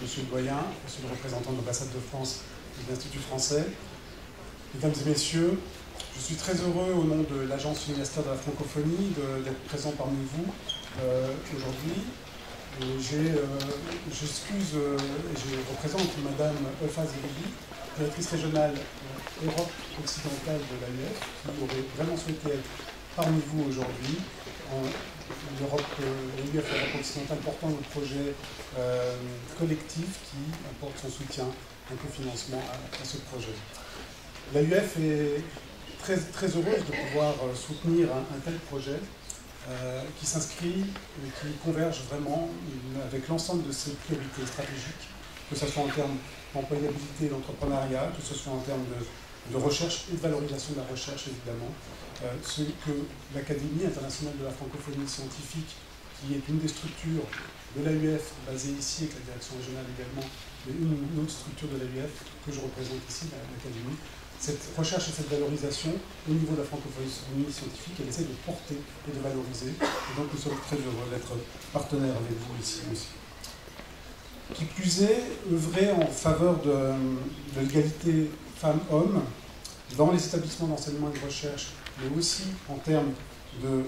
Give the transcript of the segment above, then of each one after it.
monsieur le doyen, monsieur le représentant de l'ambassade de France et de l'Institut français, mesdames et messieurs, je suis très heureux au nom de l'Agence universitaire de la francophonie d'être présent parmi vous aujourd'hui. J'excuse et je représente Madame Eufa Zerili, directrice régionale Europe occidentale de l'AUF, qui aurait vraiment souhaité être parmi vous aujourd'hui. L'Europe occidentale portant le projet collectif qui apporte son soutien, un cofinancement à ce projet. L'AUF est très heureuse de pouvoir soutenir un tel projet qui s'inscrit et qui converge vraiment avec l'ensemble de ses priorités stratégiques, que ce soit en termes d'employabilité et d'entrepreneuriat, que ce soit en termes de recherche et de valorisation de la recherche, évidemment. Ce que l'Académie internationale de la francophonie scientifique, qui est une des structures de l'AUF, basée ici avec la direction régionale également, mais une autre structure de l'AUF que je représente ici, l'Académie, cette recherche et cette valorisation au niveau de la francophonie scientifique, elle essaie de porter et de valoriser. Et donc nous sommes très heureux d'être partenaires avec vous ici aussi. Qui plus est, œuvrer en faveur de l'égalité femmes-hommes dans les établissements d'enseignement et de recherche, mais aussi en termes de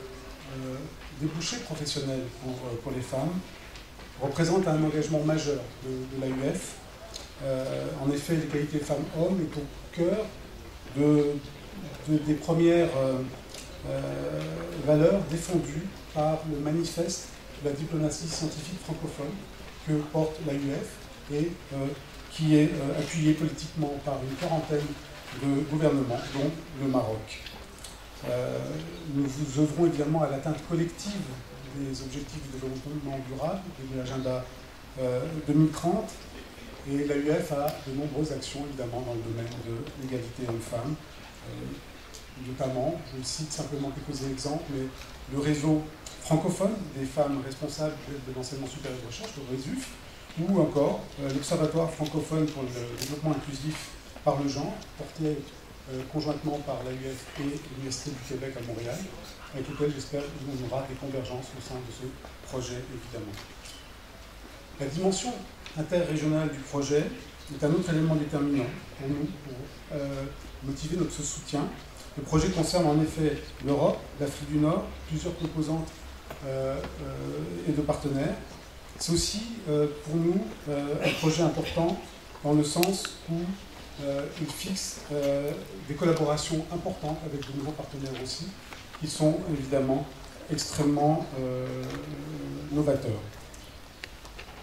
débouchés professionnels pour les femmes, représente un engagement majeur de l'AUF. En effet, l'égalité femmes-hommes est au cœur des premières valeurs défendues par le manifeste de la diplomatie scientifique francophone que porte l'AUF et qui est appuyé politiquement par une quarantaine de gouvernements, dont le Maroc. Nous œuvrons évidemment à l'atteinte collective des objectifs de développement durable et de l'agenda 2030. Et l'AUF a de nombreuses actions, évidemment, dans le domaine de l'égalité hommes-femmes. Notamment, je cite simplement quelques exemples, mais le réseau francophone des femmes responsables de l'enseignement supérieur de recherche, le RESUF, ou encore l'Observatoire francophone pour le développement inclusif par le genre, porté conjointement par l'AUF et l'Université du Québec à Montréal, avec lequel j'espère qu'on aura des convergences au sein de ce projet, évidemment. La dimension interrégionale du projet est un autre élément déterminant pour nous, pour motiver notre soutien. Le projet concerne en effet l'Europe, l'Afrique du Nord, plusieurs composantes et de partenaires. C'est aussi pour nous un projet important dans le sens où il fixe des collaborations importantes avec de nouveaux partenaires aussi, qui sont évidemment extrêmement novateurs.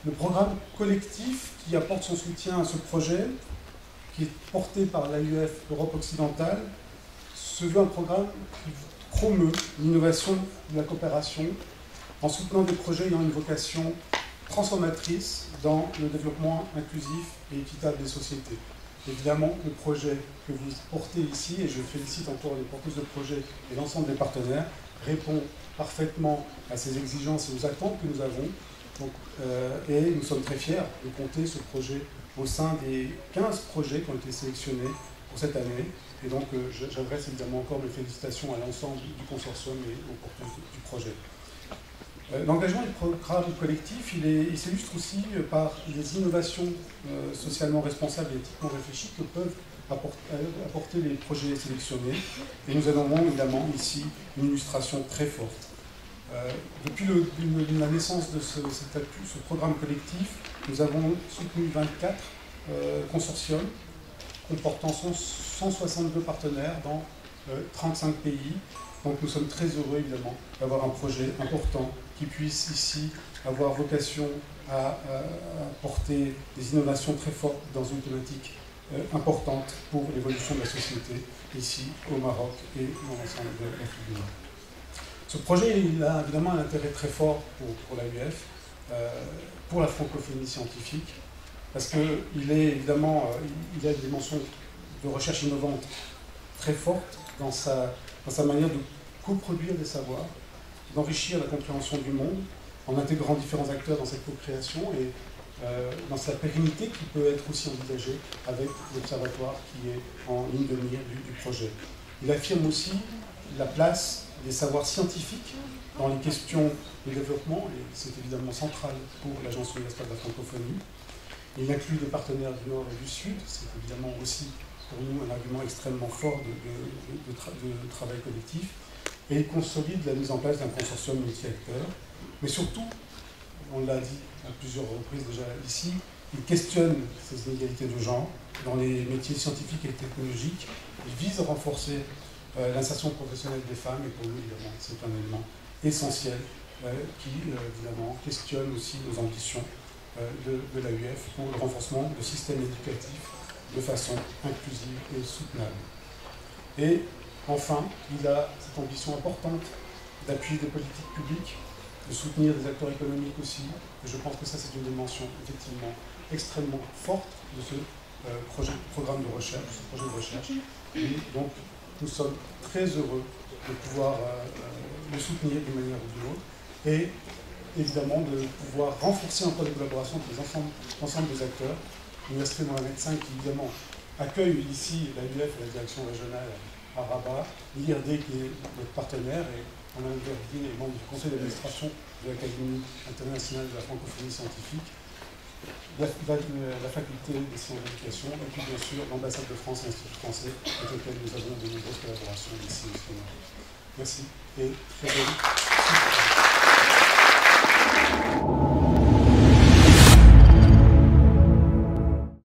Le programme collectif qui apporte son soutien à ce projet, qui est porté par l'AUF Europe occidentale, se veut un programme qui promeut l'innovation et la coopération en soutenant des projets ayant une vocation transformatrice dans le développement inclusif et équitable des sociétés. Évidemment, le projet que vous portez ici, et je félicite encore les porteuses de projet et l'ensemble des partenaires, répond parfaitement à ces exigences et aux attentes que nous avons. Donc, et nous sommes très fiers de compter ce projet au sein des 15 projets qui ont été sélectionnés pour cette année. Et donc, j'adresse évidemment encore mes félicitations à l'ensemble du consortium et aux porteurs du projet. L'engagement du programme collectif, il s'illustre aussi par les innovations socialement responsables et éthiquement réfléchies que peuvent apporter les projets sélectionnés. Et nous en avons évidemment ici une illustration très forte. Depuis la naissance de ce programme collectif, nous avons soutenu 24 consortiums comportant 162 partenaires dans 35 pays. Donc nous sommes très heureux évidemment d'avoir un projet important qui puisse ici avoir vocation à apporter des innovations très fortes dans une thématique importante pour l'évolution de la société ici au Maroc et dans l'ensemble de l'Afrique du Nord. Ce projet il a évidemment un intérêt très fort pour l'AUF, pour la francophonie scientifique, parce qu'il est évidemment, il a une dimension de recherche innovante très forte dans sa manière de coproduire des savoirs, d'enrichir la compréhension du monde en intégrant différents acteurs dans cette co-création et dans sa pérennité qui peut être aussi envisagée avec l'observatoire qui est en ligne de mire du projet. Il affirme aussi la place des savoirs scientifiques dans les questions de développement, et c'est évidemment central pour l'Agence universitaire de la francophonie. Il inclut des partenaires du Nord et du Sud, c'est évidemment aussi pour nous un argument extrêmement fort de travail collectif, et il consolide la mise en place d'un consortium multi-acteurs, mais surtout, on l'a dit à plusieurs reprises déjà ici, il questionne ces inégalités de genre dans les métiers scientifiques et technologiques, il vise à renforcer l'insertion professionnelle des femmes, et pour nous, évidemment, c'est un élément essentiel qui, évidemment, questionne aussi nos ambitions de l'AUF pour le renforcement du système éducatif de façon inclusive et soutenable. Et enfin, il a cette ambition importante d'appuyer des politiques publiques, de soutenir des acteurs économiques aussi, et je pense que ça c'est une dimension effectivement extrêmement forte de ce programme de recherche, de ce projet de recherche. Et donc nous sommes très heureux de pouvoir le soutenir d'une manière ou d'une autre, et évidemment de pouvoir renforcer encore les collaborations entre l'ensemble des acteurs. L'Université Mohamed V qui évidemment accueille ici l'AUF et la direction régionale à Rabat, l'IRD qui est notre partenaire, et on a interviewé les membres du conseil d'administration de l'Académie internationale de la francophonie scientifique, la faculté des sciences de l'éducation, et puis bien sûr l'ambassade de France et l'Institut français, avec lequel nous avons de nombreuses collaborations ici au Sénat. Merci et très bonne.